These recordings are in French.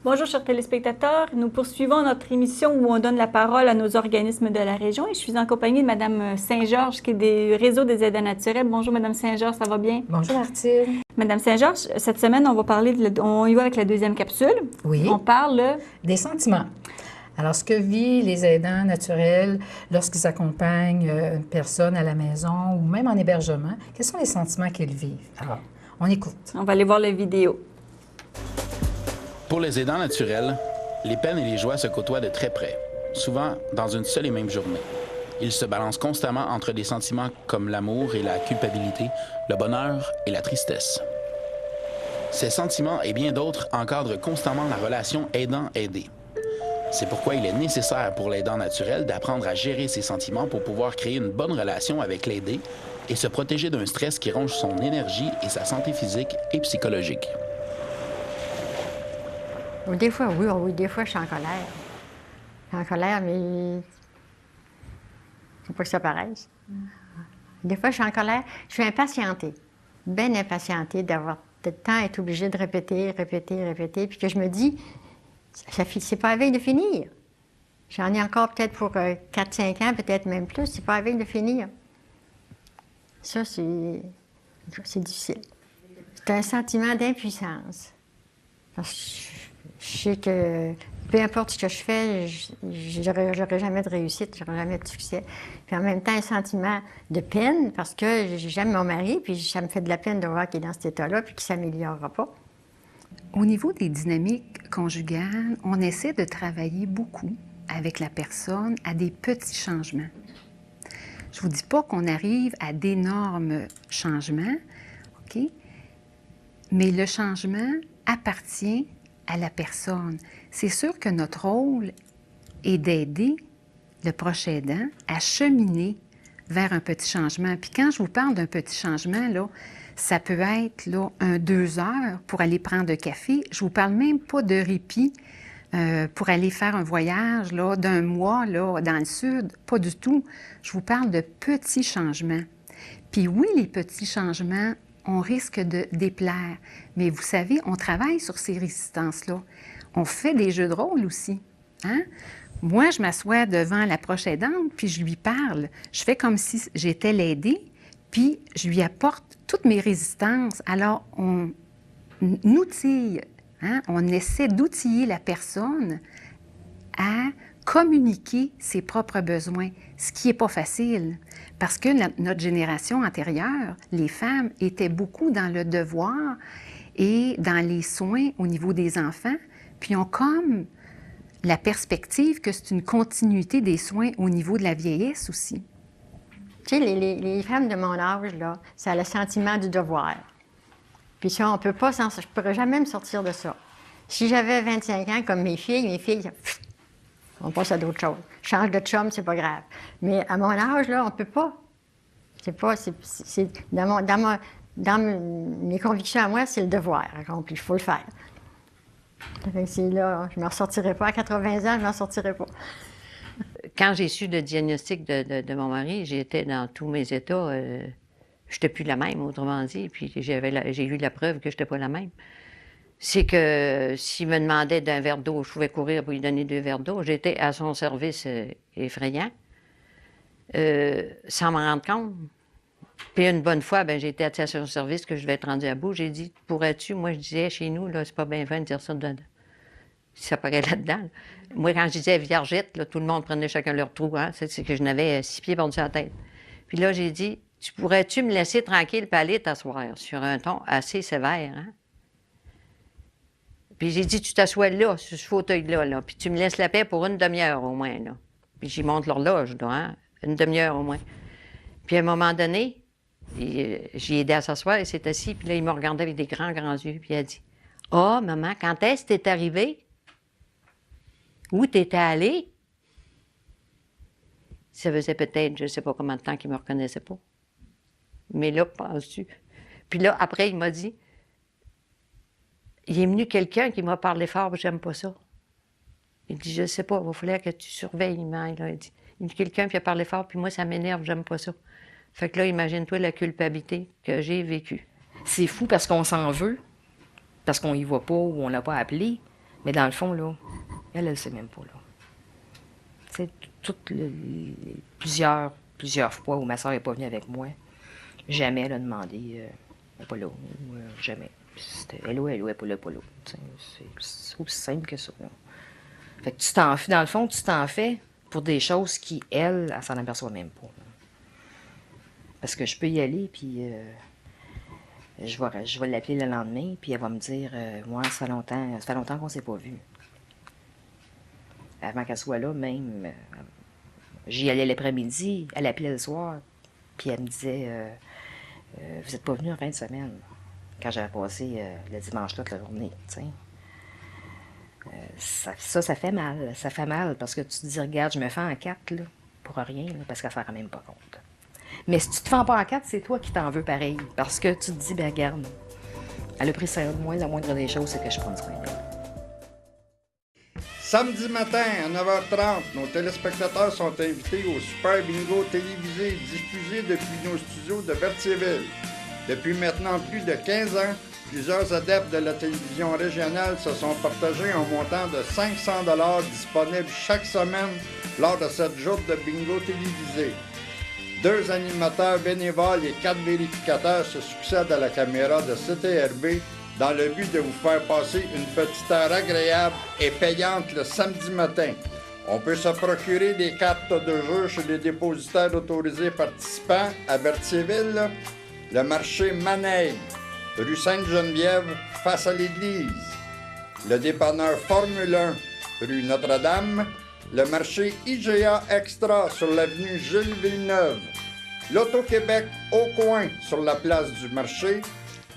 Bonjour, chers téléspectateurs. Nous poursuivons notre émission où on donne la parole à nos organismes de la région et je suis en compagnie de Mme Saint-Georges qui est des réseaux des aidants naturels. Bonjour, Mme Saint-Georges, ça va bien? Bonjour, Martine. Mme Saint-Georges, cette semaine, on va parler, on y va avec la deuxième capsule. Oui. On parle des sentiments. Alors, ce que vivent les aidants naturels lorsqu'ils accompagnent une personne à la maison ou même en hébergement, quels sont les sentiments qu'ils vivent? Alors, on écoute. On va aller voir la vidéo. Pour les aidants naturels, les peines et les joies se côtoient de très près, souvent dans une seule et même journée. Ils se balancent constamment entre des sentiments comme l'amour et la culpabilité, le bonheur et la tristesse. Ces sentiments et bien d'autres encadrent constamment la relation aidant-aidé. C'est pourquoi il est nécessaire pour l'aidant naturel d'apprendre à gérer ses sentiments pour pouvoir créer une bonne relation avec l'aidé et se protéger d'un stress qui ronge son énergie et sa santé physique et psychologique. Des fois, oui, des fois, je suis en colère. Je suis en colère, mais il ne faut pas que ça paraisse. Des fois, je suis en colère. Je suis impatientée, bien impatientée d'avoir tout le temps être obligée de répéter, puis que je me dis, c'est pas à veille de finir. J'en ai encore peut-être pour 4-5 ans, peut-être même plus, c'est pas à veille de finir. Ça, c'est difficile. C'est un sentiment d'impuissance. Parce que je sais que peu importe ce que je fais, j'aurai jamais de réussite, j'aurai jamais de succès. Puis en même temps, un sentiment de peine parce que j'aime mon mari, puis ça me fait de la peine de voir qu'il est dans cet état-là, puis qu'il ne s'améliorera pas. Au niveau des dynamiques conjugales, on essaie de travailler beaucoup avec la personne à des petits changements. Je ne vous dis pas qu'on arrive à d'énormes changements, OK? Mais le changement appartient à la personne. C'est sûr que notre rôle est d'aider le proche aidant à cheminer vers un petit changement. Puis quand je vous parle d'un petit changement, là, ça peut être là, 2 heures pour aller prendre un café. Je ne vous parle même pas de répit pour aller faire un voyage là, d'1 mois là, dans le sud. Pas du tout. Je vous parle de petits changements. Puis oui, les petits changements, on risque de déplaire. Mais vous savez, on travaille sur ces résistances-là. On fait des jeux de rôle aussi. Hein? Moi, je m'assois devant la proche aidante, puis je lui parle. Je fais comme si j'étais l'aidée, puis je lui apporte toutes mes résistances. Alors, on outille, hein? On essaie d'outiller la personne à communiquer ses propres besoins, ce qui n'est pas facile. Parce que notre génération antérieure, les femmes étaient beaucoup dans le devoir et dans les soins au niveau des enfants, puis ont comme la perspective que c'est une continuité des soins au niveau de la vieillesse aussi. Tu sais, les femmes de mon âge, là, ça a le sentiment du devoir. Puis ça, on peut pas, je ne pourrais jamais me sortir de ça. Si j'avais 25 ans comme mes filles, on passe à d'autres choses. Change de chum, c'est pas grave. Mais à mon âge, là, on peut pas. C'est dans mes convictions à moi, c'est le devoir accompli. Il faut le faire. C'est là, je ne m'en sortirai pas. À 80 ans, je ne m'en sortirai pas. Quand j'ai su le diagnostic de mon mari, j'étais dans tous mes états. Je n'étais plus la même, autrement dit. Puis j'ai eu la preuve que je n'étais pas la même. C'est que s'il me demandait d'un verre d'eau, je pouvais courir pour lui donner 2 verres d'eau. J'étais à son service effrayant, sans m'en rendre compte. Puis une bonne fois, j'ai été à son service, que je vais être rendue à bout. J'ai dit, pourrais-tu, moi je disais, chez nous, là, c'est pas bien vain de dire ça dedans. Ça paraît là-dedans. Là. Moi, quand je disais viergette, là, tout le monde prenait chacun leur trou. Hein? C'est que je n'avais 6 pieds perdus à la tête. Puis là, j'ai dit, pourrais-tu me laisser tranquille et aller t'asseoir sur un ton assez sévère, hein? Puis j'ai dit, tu t'assois là, sur ce fauteuil-là, là, puis tu me laisses la paix pour 1 demi-heure au moins, là. Puis j'y monte l'horloge, là, hein? 1 demi-heure au moins. Puis à un moment donné, j'ai aidé à s'asseoir, il s'est assis, puis là, il me regardait avec des grands yeux, puis il a dit, « Ah, oh, maman, quand est-ce que t'es arrivée? Où t'étais allée? » Ça faisait peut-être, je ne sais pas combien de temps qu'il ne me reconnaissait pas. Mais là, penses-tu? Puis là, après, il m'a dit, il est venu quelqu'un qui m'a parlé fort, j'aime pas ça. Il dit, je sais pas, il va falloir que tu surveilles, il m'a dit. Il dit, quelqu'un qui a parlé fort, puis moi, ça m'énerve, j'aime pas ça. Fait que là, imagine-toi la culpabilité que j'ai vécue. C'est fou parce qu'on s'en veut, parce qu'on y va pas ou on l'a pas appelé, Mais dans le fond, là, elle ne sait même pas, là. Tu sais, plusieurs fois où ma soeur n'est pas venue avec moi, jamais elle a demandé, elle n'est pas là, ou jamais. C'était hello, elle n'est pas là, pas là. C'est aussi simple que ça, là. Fait que tu t'en fais, dans le fond, tu t'en fais pour des choses qui, elle s'en aperçoit même pas, là. Parce que je peux y aller, puis je vais l'appeler le lendemain, puis elle va me dire, moi, ça fait longtemps qu'on ne s'est pas vu. Avant qu'elle soit là, même, j'y allais l'après-midi, elle appelait le soir, puis elle me disait, vous n'êtes pas venu en fin de semaine, quand j'avais passé le dimanche-là toute la journée, tu sais. Ça fait mal. Ça fait mal, parce que tu te dis, regarde, je me fais en 4, là, pour rien, là, parce qu'elle ne s'en rend même pas compte. Mais si tu te fais pas en 4, c'est toi qui t'en veux pareil, parce que tu te dis, ben regarde, elle a pris ça de moi, la moindre des choses, c'est que je prends soin d'elle. Samedi matin à 9h30, nos téléspectateurs sont invités au Super Bingo télévisé diffusé depuis nos studios de Berthierville. Depuis maintenant plus de 15 ans, plusieurs adeptes de la télévision régionale se sont partagés un montant de 500 $ disponible chaque semaine lors de cette joute de bingo télévisé. 2 animateurs bénévoles et 4 vérificateurs se succèdent à la caméra de CTRB dans le but de vous faire passer une petite heure agréable et payante le samedi matin. On peut se procurer des cartes de jeu chez les dépositaires autorisés participants à Berthierville, le marché Maneille, rue Sainte-Geneviève, face à l'église, le dépanneur Formule 1, rue Notre-Dame, le marché IGA Extra sur l'avenue Jules Villeneuve, l'Auto-Québec au coin sur la place du marché,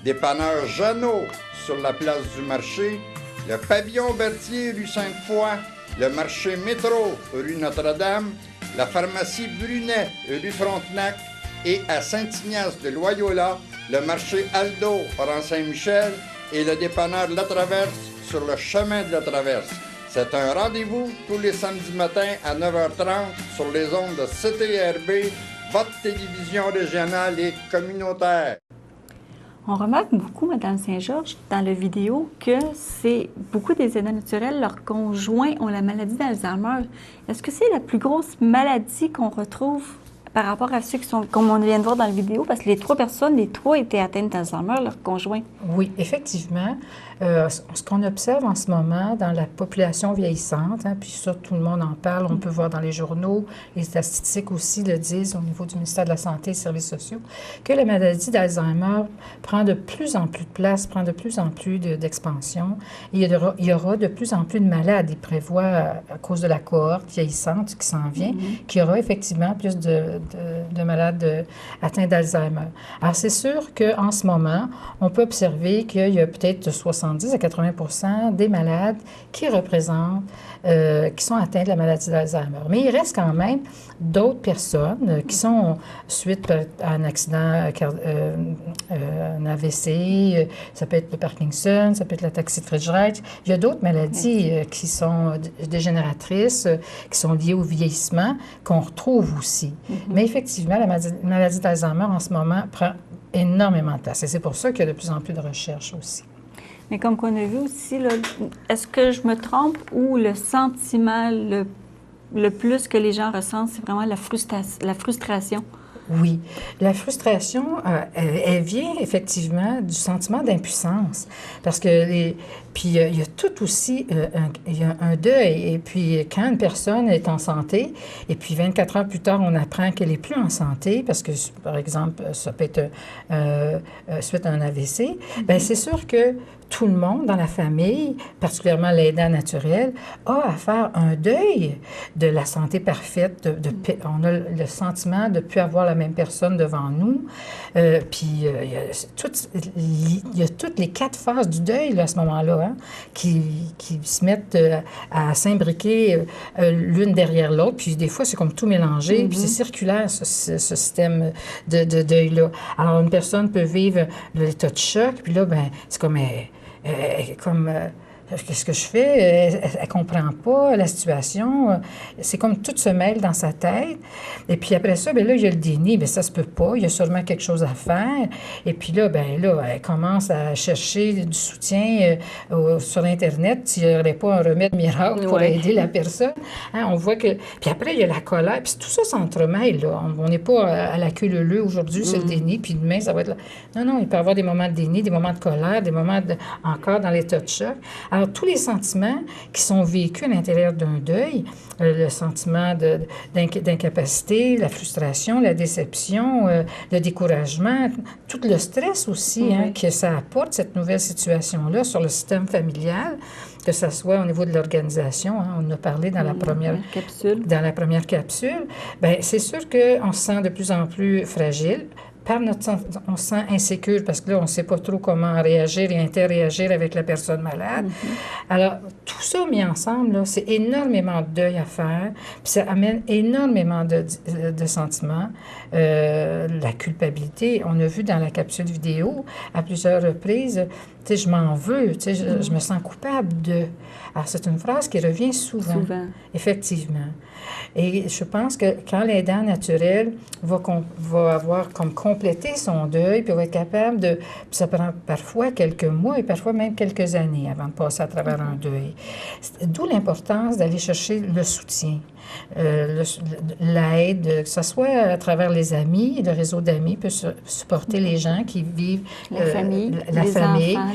dépanneur Jeannot sur la place du marché, le pavillon Berthier rue Sainte-Foy, le marché Métro rue Notre-Dame, la pharmacie Brunet rue Frontenac et à Saint-Ignace de Loyola, le marché Aldo rang Saint-Michel et le dépanneur La Traverse sur le chemin de la Traverse. C'est un rendez-vous tous les samedis matins à 9h30 sur les ondes de CTRB, votre télévision régionale et communautaire. On remarque beaucoup, Mme Saint-Georges, dans la vidéo, que c'est beaucoup des aidants naturels, leurs conjoints ont la maladie d'Alzheimer. Est-ce que c'est la plus grosse maladie qu'on retrouve par rapport à ceux qui sont, comme on vient de voir dans la vidéo, parce que les 3 étaient atteintes d'Alzheimer, leurs conjoints? Oui, effectivement. Ce qu'on observe en ce moment dans la population vieillissante, puis ça, tout le monde en parle, on peut voir dans les journaux, les statistiques aussi le disent au niveau du ministère de la Santé et des Services sociaux, que la maladie d'Alzheimer prend de plus en plus de place, prend de plus en plus d'expansion. Il y aura de plus en plus de malades. Il prévoit, à cause de la cohorte vieillissante qui s'en vient, qu'il y aura effectivement plus de malades atteints d'Alzheimer. Alors, c'est sûr qu'en ce moment, on peut observer qu'il y a peut-être 70 à 80 des malades qui sont atteints de la maladie d'Alzheimer. Mais il reste quand même d'autres personnes qui sont suite à un accident, un AVC, ça peut être le Parkinson, ça peut être l'ataxie de Friedreich. Il y a d'autres maladies qui sont dégénératrices, qui sont liées au vieillissement, qu'on retrouve aussi. Mais effectivement, la maladie d'Alzheimer, en ce moment, prend énormément de place. Et c'est pour ça qu'il y a de plus en plus de recherches aussi. Mais comme qu'on a vu aussi, est-ce que je me trompe ou le sentiment le plus que les gens ressentent, c'est vraiment la frustration? Oui. La frustration, elle vient effectivement du sentiment d'impuissance. Parce que puis il y a tout aussi, il y a un deuil. Et puis quand une personne est en santé, et puis 24 heures plus tard, on apprend qu'elle n'est plus en santé, parce que, par exemple, ça peut être suite à un AVC, bien c'est sûr que tout le monde dans la famille, particulièrement l'aidant naturel, a à faire un deuil de la santé parfaite. On a le sentiment de ne plus avoir la même personne devant nous. Puis il y a toutes les 4 phases du deuil là, à ce moment-là, hein, qui se mettent à s'imbriquer l'une derrière l'autre. Puis des fois, c'est comme tout mélangé. Puis c'est circulaire, ce système de deuil-là. Alors, une personne peut vivre l'état de choc, puis là, ben c'est comme qu'est-ce que je fais? Elle ne comprend pas la situation. C'est comme tout se mêle dans sa tête. Et puis après ça, bien là, il y a le déni. Bien, ça se peut pas. Il y a sûrement quelque chose à faire. Et puis là, bien là, elle commence à chercher du soutien sur Internet s'il n'y aurait pas un remède miracle pour aider la personne. Hein, on voit que... Puis après, il y a la colère. Puis tout ça s'entremêle, là. On n'est pas à la queue leu aujourd'hui, c'est le déni. Puis demain, ça va être... Non, il peut y avoir des moments de déni, des moments de colère, des moments encore dans l'état de choc. Alors, tous les sentiments qui sont vécus à l'intérieur d'un deuil, le sentiment d'incapacité, la frustration, la déception, le découragement, tout le stress aussi hein, que ça apporte, cette nouvelle situation-là, sur le système familial, que ce soit au niveau de l'organisation, hein, on en a parlé dans la première capsule, bien, c'est sûr qu'on se sent de plus en plus fragile. On se sent insécure parce que là, on ne sait pas trop comment réagir et interréagir avec la personne malade. Alors, tout ça mis ensemble, là, c'est énormément de deuil à faire, puis ça amène énormément de sentiments. La culpabilité, on a vu dans la capsule vidéo à plusieurs reprises, tu sais, je m'en veux, tu sais, je me sens coupable de... Alors, c'est une phrase qui revient souvent. Effectivement. Et je pense que quand l'aidant naturel va avoir comme complété son deuil, puis va être capable de... Puis ça prend parfois quelques mois et parfois même quelques années avant de passer à travers un deuil. D'où l'importance d'aller chercher le soutien, l'aide, que ce soit à travers les amis, le réseau d'amis peut supporter les gens qui vivent... La famille, la les famille. Enfants,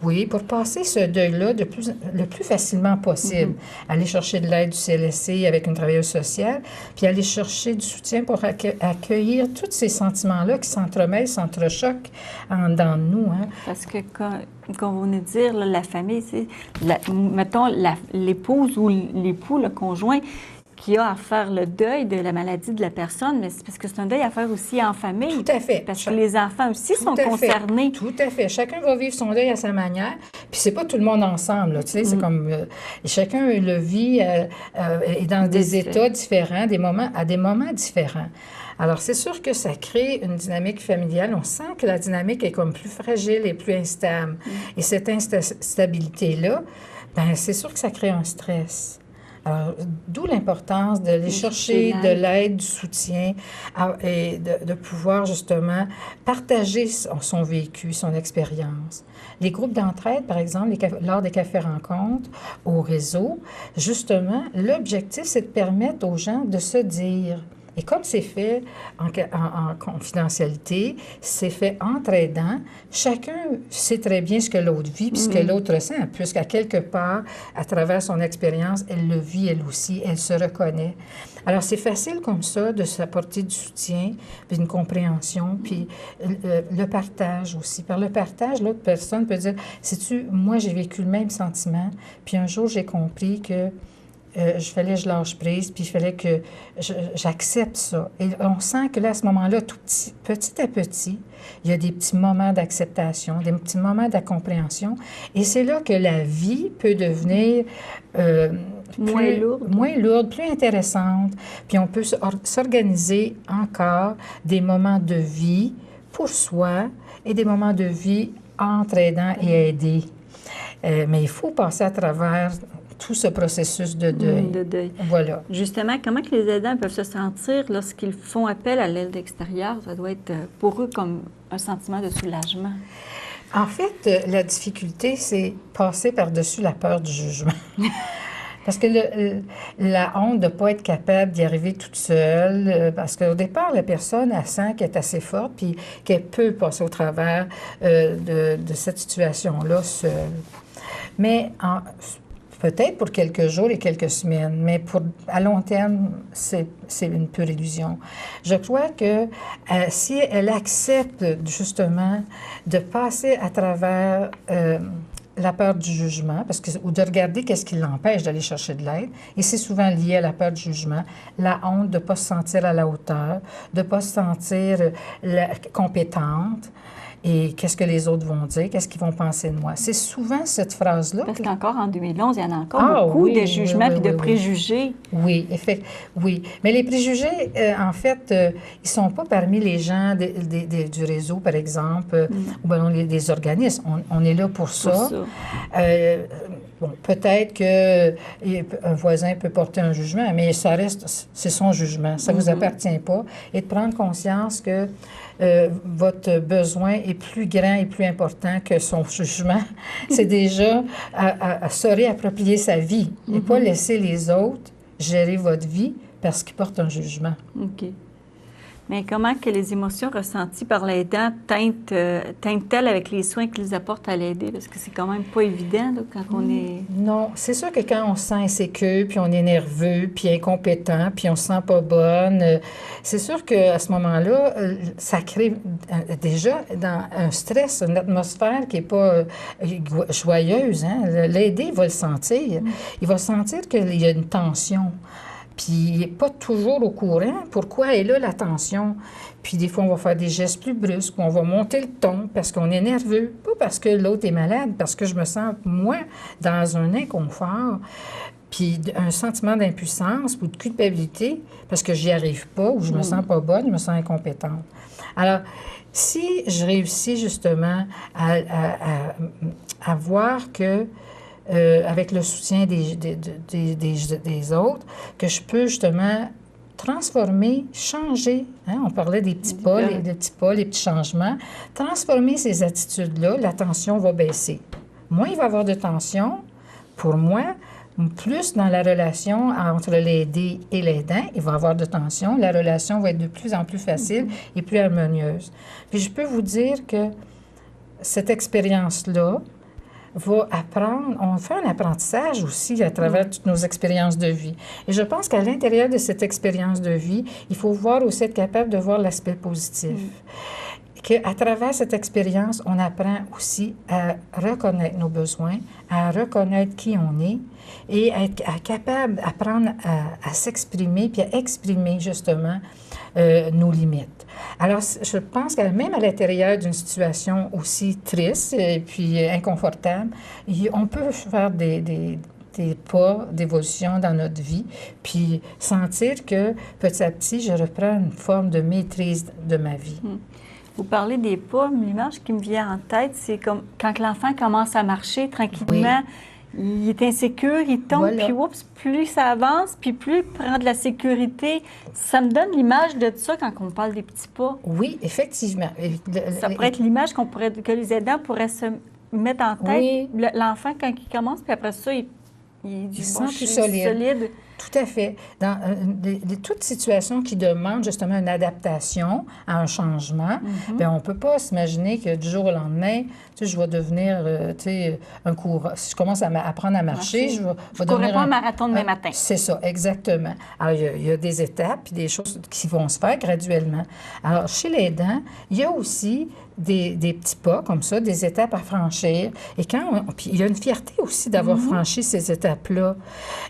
Oui, pour passer ce deuil-là le plus facilement possible. Aller chercher de l'aide du CLSC avec une travailleuse sociale, puis aller chercher du soutien pour accueillir tous ces sentiments-là qui s'entremêlent, s'entrechoquent dans nous. Hein. Parce que quand vous venez de dire, là, la famille, c'est, mettons, l'épouse ou l'époux, le conjoint, qui a à faire le deuil de la maladie de la personne, mais c'est parce que c'est un deuil à faire aussi en famille. Tout à fait. Parce que les enfants aussi sont concernés. Tout à fait. Chacun va vivre son deuil à sa manière. Puis c'est pas tout le monde ensemble, là, tu sais, c'est comme... chacun le vit et dans des états différents, à des moments différents. Alors, c'est sûr que ça crée une dynamique familiale. On sent que la dynamique est comme plus fragile et plus instable. Et cette instabilité-là, bien, c'est sûr que ça crée un stress. Alors, d'où l'importance d'aller chercher de l'aide, du soutien et de pouvoir justement partager son vécu, son expérience. Les groupes d'entraide, par exemple, lors des cafés-rencontres au réseau, justement, l'objectif, c'est de permettre aux gens de se dire... Et comme c'est fait en confidentialité, c'est fait entre aidants, chacun sait très bien ce que l'autre vit puis ce que l'autre ressent, puisqu'à quelque part, à travers son expérience, elle le vit elle aussi, elle se reconnaît. Alors, c'est facile comme ça de s'apporter du soutien, puis une compréhension, puis le partage aussi. Par le partage, l'autre personne peut dire, sais-tu, moi, j'ai vécu le même sentiment, puis un jour, j'ai compris que je lâche prise, puis il fallait que j'accepte ça. Et on sent que là, à ce moment-là, petit à petit, il y a des petits moments d'acceptation, des petits moments d'incompréhension. Et c'est là que la vie peut devenir moins lourde, plus intéressante. Puis on peut s'organiser encore des moments de vie pour soi et des moments de vie entre aidants et aidés. Mais il faut passer à travers tout ce processus de deuil. Voilà. Justement, comment que les aidants peuvent se sentir lorsqu'ils font appel à l'aide extérieure? Ça doit être pour eux comme un sentiment de soulagement. En fait, la difficulté, c'est passer par-dessus la peur du jugement. Parce que la honte de ne pas être capable d'y arriver toute seule, parce qu'au départ, la personne, elle sent qu'elle est assez forte, puis qu'elle peut passer au travers de cette situation-là seule. Mais peut-être pour quelques jours et quelques semaines, mais à long terme, c'est une pure illusion. Je crois que si elle accepte justement de passer à travers la peur du jugement, ou de regarder qu'est-ce qui l'empêche d'aller chercher de l'aide, et c'est souvent lié à la peur du jugement, la honte de ne pas se sentir à la hauteur, de ne pas se sentir compétente. Et qu'est-ce que les autres vont dire? Qu'est-ce qu'ils vont penser de moi? C'est souvent cette phrase-là. Parce qu'encore en 2011, il y en a encore beaucoup de jugements et de préjugés. Oui, oui. Mais les préjugés, en fait, ils ne sont pas parmi les gens du réseau, par exemple, ou bien des organismes. On est là pour ça. Bon, peut-être qu'un voisin peut porter un jugement, mais ça reste, c'est son jugement, ça ne vous appartient pas. Et de prendre conscience que votre besoin est plus grand et plus important que son jugement, c'est déjà à se réapproprier sa vie et pas laisser les autres gérer votre vie parce qu'ils portent un jugement. OK. Mais comment que les émotions ressenties par l'aidant teintent-elles avec les soins qu'ils apportent à l'aider? Parce que c'est quand même pas évident là, quand on est... Non, c'est sûr que quand on se sent insécure, puis on est nerveux, puis incompétent, puis on se sent pas bonne, c'est sûr qu'à ce moment-là, ça crée déjà dans un stress, une atmosphère qui n'est pas joyeuse. Hein? L'aider va le sentir. Il va sentir qu'il y a une tension. Puis il n'est pas toujours au courant pourquoi est là la tension. Puis des fois, on va faire des gestes plus brusques, on va monter le ton parce qu'on est nerveux, pas parce que l'autre est malade, parce que je me sens, moi, dans un inconfort, puis un sentiment d'impuissance ou de culpabilité parce que j'y arrive pas ou je me sens pas bonne, je me sens incompétente. Alors, si je réussis justement à voir que avec le soutien des autres, que je peux justement transformer, changer. Hein? On parlait des petits pas, les petits changements. Transformer ces attitudes-là, la tension va baisser. Moins il va y avoir de tension, pour moi, plus dans la relation entre l'aidé et l'aidant, il va y avoir de tension. La relation va être de plus en plus facile et plus harmonieuse. Puis je peux vous dire que cette expérience-là, va apprendre, on fait un apprentissage aussi à travers toutes nos expériences de vie. Et je pense qu'à l'intérieur de cette expérience de vie, il faut voir aussi être capable de voir l'aspect positif. Qu'à travers cette expérience, on apprend aussi à reconnaître nos besoins, à reconnaître qui on est et à être capable d'apprendre à s'exprimer puis à exprimer justement nos limites. Alors, je pense que même à l'intérieur d'une situation aussi triste et puis inconfortable, on peut faire des pas d'évolution dans notre vie, puis sentir que petit à petit, je reprends une forme de maîtrise de ma vie. Vous parlez des pas, l'image qui me vient en tête, c'est comme quand l'enfant commence à marcher tranquillement, il est insécure, il tombe, puis oups, plus ça avance, puis plus il prend de la sécurité. Ça me donne l'image de ça quand on parle des petits pas. Oui, effectivement. Ça pourrait être l'image que les aidants pourraient se mettre en tête. Oui. L'enfant, quand il commence, puis après ça, il sent plus solide. Tout à fait. Dans toute situation qui demande justement une adaptation à un changement, bien, on ne peut pas s'imaginer que du jour au lendemain, tu sais, je vais devenir, tu sais, un coureur. Si je commence à apprendre à marcher, je vais devenir pas un marathon demain matin. C'est ça, exactement. Alors, il y a des étapes puis des choses qui vont se faire graduellement. Alors, chez l'aidant, il y a aussi des petits pas comme ça, des étapes à franchir. Et puis il y a une fierté aussi d'avoir franchi ces étapes-là.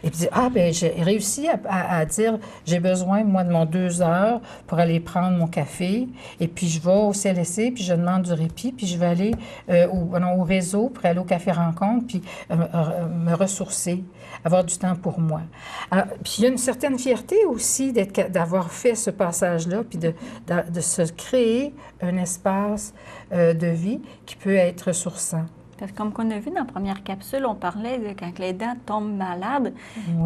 Et puis, ben j'ai réussi à dire, j'ai besoin, moi, de mon 2 heures pour aller prendre mon café. Et puis, je vais au CLSC, puis je demande du répit, puis je vais aller au réseau pour aller au café rencontre, puis me ressourcer, avoir du temps pour moi. Alors, puis, il y a une certaine fierté aussi d'avoir fait ce passage-là, puis de se créer un espace de vie qui peut être ressourçant. Parce que comme qu'on a vu dans la première capsule, on parlait de quand l'aidant tombe malade,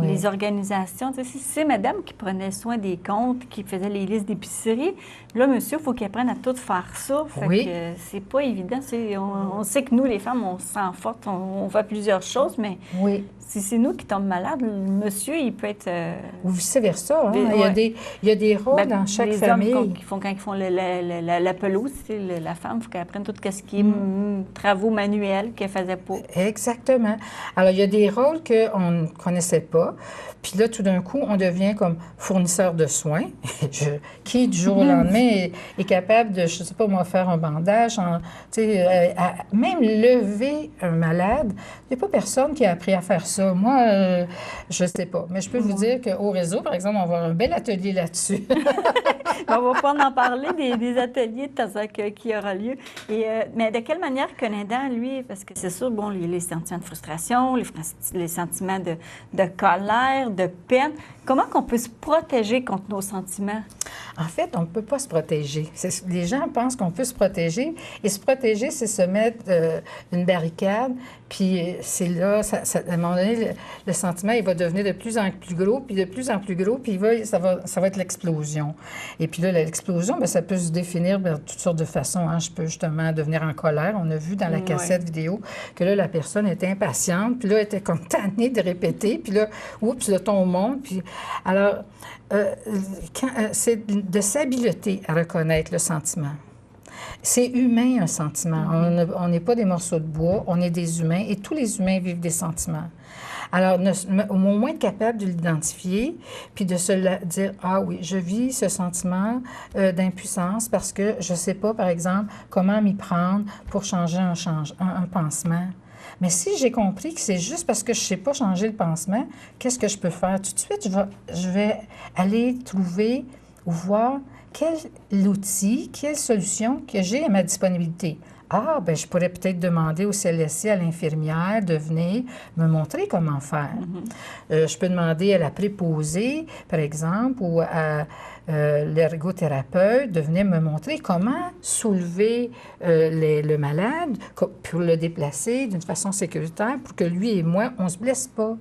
les organisations, tu sais, si c'est madame qui prenait soin des comptes, qui faisait les listes d'épicerie, là, monsieur, il faut qu'il apprenne à tout faire ça. Fait que c'est pas évident. On sait que nous, les femmes, on se sent fortes, on fait plusieurs choses, mais si c'est nous qui tombons malades, le monsieur, il peut être... Ou vice-versa. Hein? Il y a des rôles dans chaque famille. Hommes quand ils font la pelouse, la femme, il faut qu'elle apprenne tout ce qui est travaux manuels qu'elle faisait pas. Exactement. Alors, il y a des rôles qu'on ne connaissait pas. Puis là, tout d'un coup, on devient comme fournisseur de soins, qui, du jour au lendemain, est capable de, je ne sais pas moi, faire un bandage, même lever un malade. Il n'y a pas personne qui a appris à faire ça. Moi, je ne sais pas. Mais je peux vous dire qu'au réseau, par exemple, on va avoir un bel atelier là-dessus. On va pouvoir en parler des ateliers de TASAC qui aura lieu. Mais de quelle manière qu'un aidant, lui, parce que c'est sûr, bon, les sentiments de frustration, les sentiments de colère, de peine, Comment qu'on peut se protéger contre nos sentiments? En fait, on ne peut pas se protéger. Les gens pensent qu'on peut se protéger. Et se protéger, c'est se mettre une barricade. Puis c'est là, à un moment donné, le sentiment, il va devenir de plus en plus gros, puis de plus en plus gros, puis ça va être l'explosion. Et puis là, l'explosion, bien, ça peut se définir de toutes sortes de façons. Hein. Je peux justement devenir en colère. On a vu dans la cassette vidéo que là, la personne était impatiente, puis là, elle était comme tannée de répéter, puis là, oups, le ton monte. Puis alors, c'est de s'habileter à reconnaître le sentiment. C'est humain, un sentiment. On n'est pas des morceaux de bois, on est des humains et tous les humains vivent des sentiments. Alors, au moins être capable de l'identifier, puis de se dire, ah oui, je vis ce sentiment d'impuissance parce que je ne sais pas, par exemple, comment m'y prendre pour changer un pansement. Mais si j'ai compris que c'est juste parce que je ne sais pas changer le pansement, qu'est-ce que je peux faire? Tout de suite, je vais aller trouver ou voir quel outil, quelle solution que j'ai à ma disponibilité. Ah, bien, je pourrais peut-être demander au CLSC, à l'infirmière, de venir me montrer comment faire. Je peux demander à la préposée, par exemple, ou à l'ergothérapeute de venir me montrer comment soulever le malade pour le déplacer d'une façon sécuritaire pour que lui et moi, on ne se blesse pas.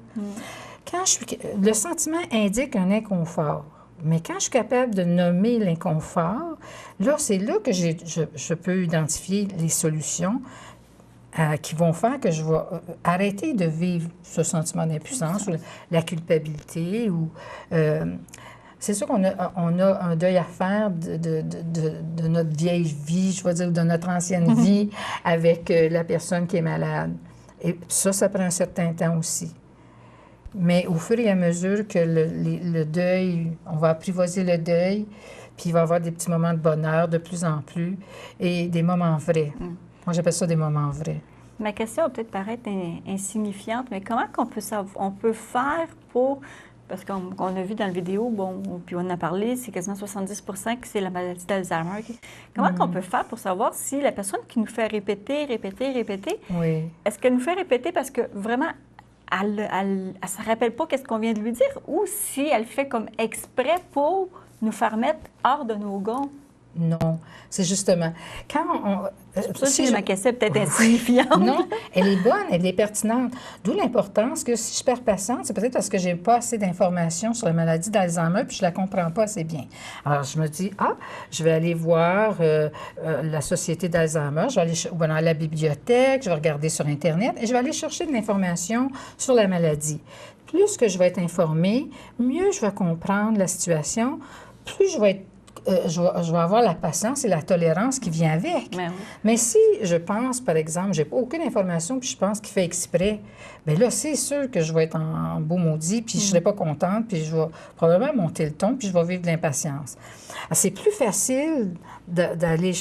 Le sentiment indique un inconfort. Mais quand je suis capable de nommer l'inconfort, là, c'est là que je peux identifier les solutions qui vont faire que je vais arrêter de vivre ce sentiment d'impuissance ou la culpabilité. C'est sûr qu'on a un deuil à faire de notre vieille vie, je vais dire, de notre ancienne vie avec la personne qui est malade. Et ça prend un certain temps aussi. Mais au fur et à mesure que le deuil, on va apprivoiser le deuil, puis il va y avoir des petits moments de bonheur de plus en plus et des moments vrais. Moi, j'appelle ça des moments vrais. Ma question va peut-être paraître insignifiante, mais comment on peut faire pour... Parce qu'on a vu dans la vidéo, puis on en a parlé, c'est quasiment 70 % que c'est la maladie d'Alzheimer. Comment qu'on peut faire pour savoir si la personne qui nous fait répéter, est-ce qu'elle nous fait répéter parce que vraiment... Elle ne se rappelle pas qu'est-ce qu'on vient de lui dire ou si elle fait comme exprès pour nous faire mettre hors de nos gonds? Non, c'est justement... Ma question est peut-être insignifiante. Non, elle est bonne, elle est pertinente. D'où l'importance que si je perds patiente, c'est peut-être parce que je n'ai pas assez d'informations sur la maladie d'Alzheimer puis je ne la comprends pas assez bien. Alors, je me dis, je vais aller voir la Société d'Alzheimer, je vais aller à la bibliothèque, je vais regarder sur Internet et je vais aller chercher de l'information sur la maladie. Plus que je vais être informée, mieux je vais comprendre la situation, plus je vais être je vais avoir la patience et la tolérance qui vient avec. Mais, Mais si je pense, par exemple, je n'ai aucune information puis je pense qu'il fait exprès, bien là, c'est sûr que je vais être en beau maudit puis je ne serai pas contente puis je vais probablement monter le ton puis je vais vivre de l'impatience. C'est plus facile d'aller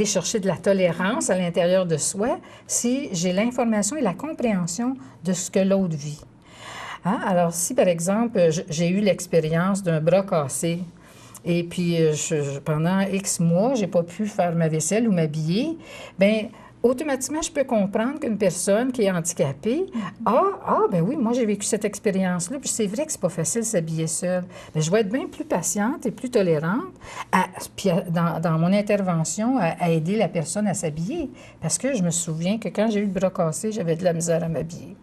chercher de la tolérance à l'intérieur de soi si j'ai l'information et la compréhension de ce que l'autre vit. Alors, si, par exemple, j'ai eu l'expérience d'un bras cassé, et puis, pendant X mois, je n'ai pas pu faire ma vaisselle ou m'habiller, bien, automatiquement, je peux comprendre qu'une personne qui est handicapée, ben oui, moi, j'ai vécu cette expérience-là, puis c'est vrai que c'est pas facile de s'habiller seule. Mais je vais être bien plus patiente et plus tolérante, dans mon intervention, à aider la personne à s'habiller. Parce que je me souviens que quand j'ai eu le bras cassé, j'avais de la misère à m'habiller.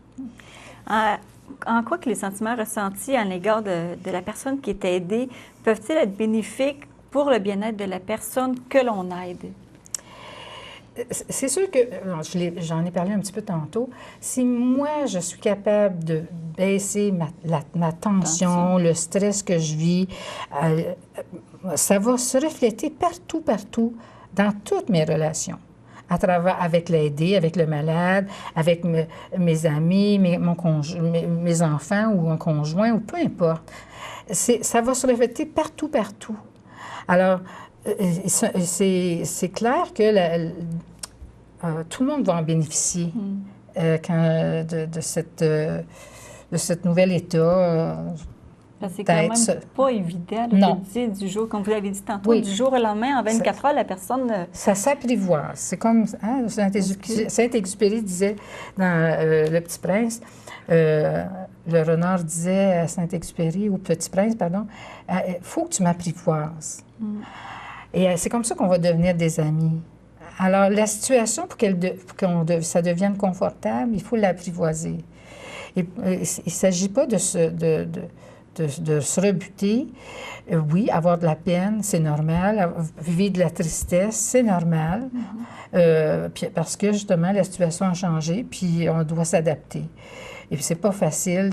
En quoi que les sentiments ressentis à l'égard de la personne qui est aidée peuvent-ils être bénéfiques pour le bien-être de la personne que l'on aide? C'est sûr que, j'en ai parlé un petit peu tantôt, si moi, je suis capable de baisser ma tension, le stress que je vis, ça va se refléter partout, dans toutes mes relations. Avec l'aidé, avec le malade, avec mes amis, mes enfants ou un conjoint, ou peu importe. Ça va se refléter partout. Alors, c'est clair que tout le monde va en bénéficier de cet nouvel état. C'est quand même pas évident de du jour, comme vous l'avez dit tantôt, du jour au lendemain, en 24 heures, la personne... Ça s'apprivoise. C'est comme Saint-Exupéry disait dans Le Petit Prince, le renard disait à Saint-Exupéry, au Petit Prince, pardon, il faut que tu m'apprivoises. Et c'est comme ça qu'on va devenir des amis. Alors, la situation, pour ça devienne confortable, il faut l'apprivoiser. Il ne s'agit pas de se rebuter. Oui, avoir de la peine, c'est normal. Vivre de la tristesse, c'est normal. Parce que, justement, la situation a changé, puis on doit s'adapter. Et puis, c'est pas facile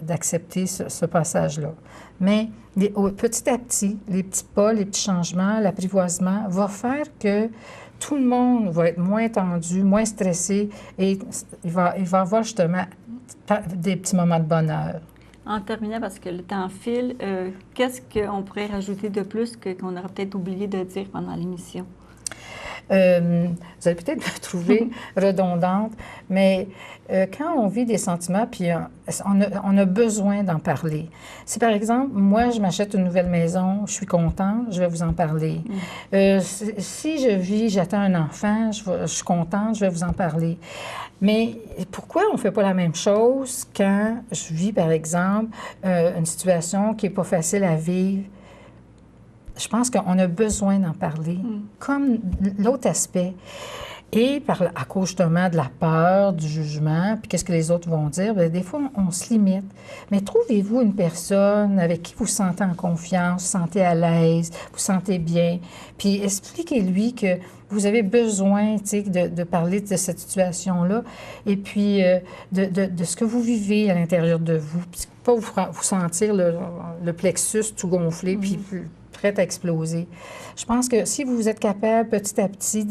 d'accepter ce passage-là. Mais petit à petit, les petits pas, les petits changements, l'apprivoisement va faire que tout le monde va être moins tendu, moins stressé, et il va avoir justement des petits moments de bonheur. En terminant, parce que le temps file, qu'est-ce qu'on pourrait rajouter de plus qu'on aurait peut-être oublié de dire pendant l'émission? Vous allez peut-être me trouver redondante, mais quand on vit des sentiments, puis on a besoin d'en parler. Si, par exemple, moi, je m'achète une nouvelle maison, je suis contente, je vais vous en parler. Si j'attends un enfant, je suis contente, je vais vous en parler. Mais pourquoi on ne fait pas la même chose quand je vis, par exemple, une situation qui n'est pas facile à vivre? Je pense qu'on a besoin d'en parler, comme l'autre aspect. Et à cause justement de la peur, du jugement, puis qu'est-ce que les autres vont dire, bien, des fois, on se limite. Mais trouvez-vous une personne avec qui vous sentez en confiance, vous sentez à l'aise, vous sentez bien, puis expliquez-lui que vous avez besoin, tu sais, de parler de cette situation-là, et puis de ce que vous vivez à l'intérieur de vous, puis pas vous sentir le plexus tout gonflé, puis prête à exploser. Je pense que si vous êtes capable petit à petit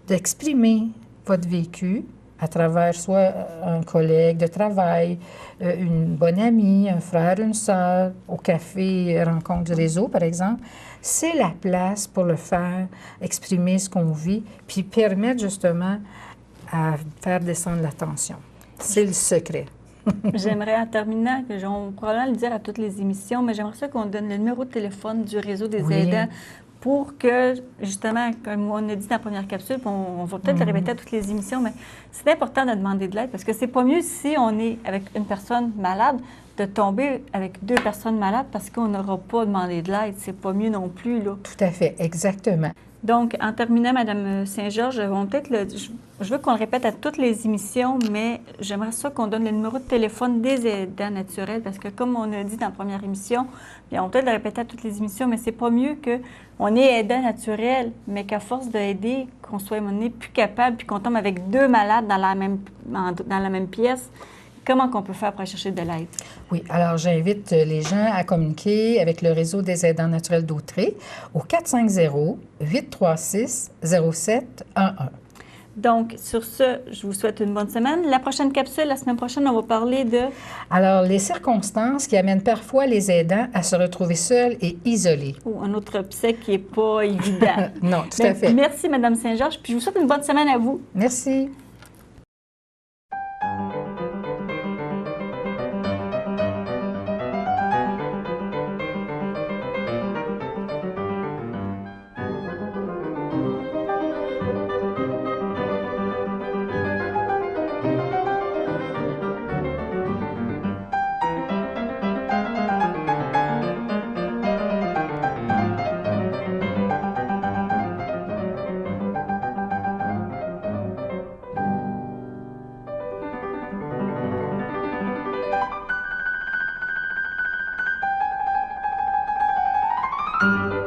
d'exprimer votre vécu à travers soit un collègue de travail, une bonne amie, un frère, une sœur, au café Rencontre du réseau, par exemple, c'est la place pour le faire, exprimer ce qu'on vit, puis permettre justement à faire descendre la tension. C'est le secret. J'aimerais, en terminant, que on va probablement le dire à toutes les émissions, mais j'aimerais ça qu'on donne le numéro de téléphone du réseau des aidants pour que, justement, comme on a dit dans la première capsule, on va peut-être le répéter à toutes les émissions, mais c'est important de demander de l'aide parce que c'est pas mieux si on est avec une personne malade de tomber avec deux personnes malades parce qu'on n'aura pas demandé de l'aide. C'est pas mieux non plus, là. Tout à fait, exactement. Donc, en terminant, Mme Saint-Georges, je veux qu'on le répète à toutes les émissions, mais j'aimerais ça qu'on donne le numéro de téléphone des aidants naturels, parce que comme on a dit dans la première émission, bien, on peut peut-être le répéter à toutes les émissions, mais c'est pas mieux qu'on est aidant naturel, mais qu'à force d'aider, qu'on soit plus capable, puis qu'on tombe avec deux malades dans la même pièce. Comment qu'on peut faire pour aller chercher de l'aide? Oui, alors j'invite les gens à communiquer avec le réseau des aidants naturels d'Autrey au 450-836-0711. Donc, sur ce, je vous souhaite une bonne semaine. La prochaine capsule, la semaine prochaine, on va parler de... Alors, les circonstances qui amènent parfois les aidants à se retrouver seuls et isolés. Ou un autre obsèque qui n'est pas évident. Non, tout à fait. Merci, Mme Saint-Georges, puis je vous souhaite une bonne semaine à vous. Merci. Thank you.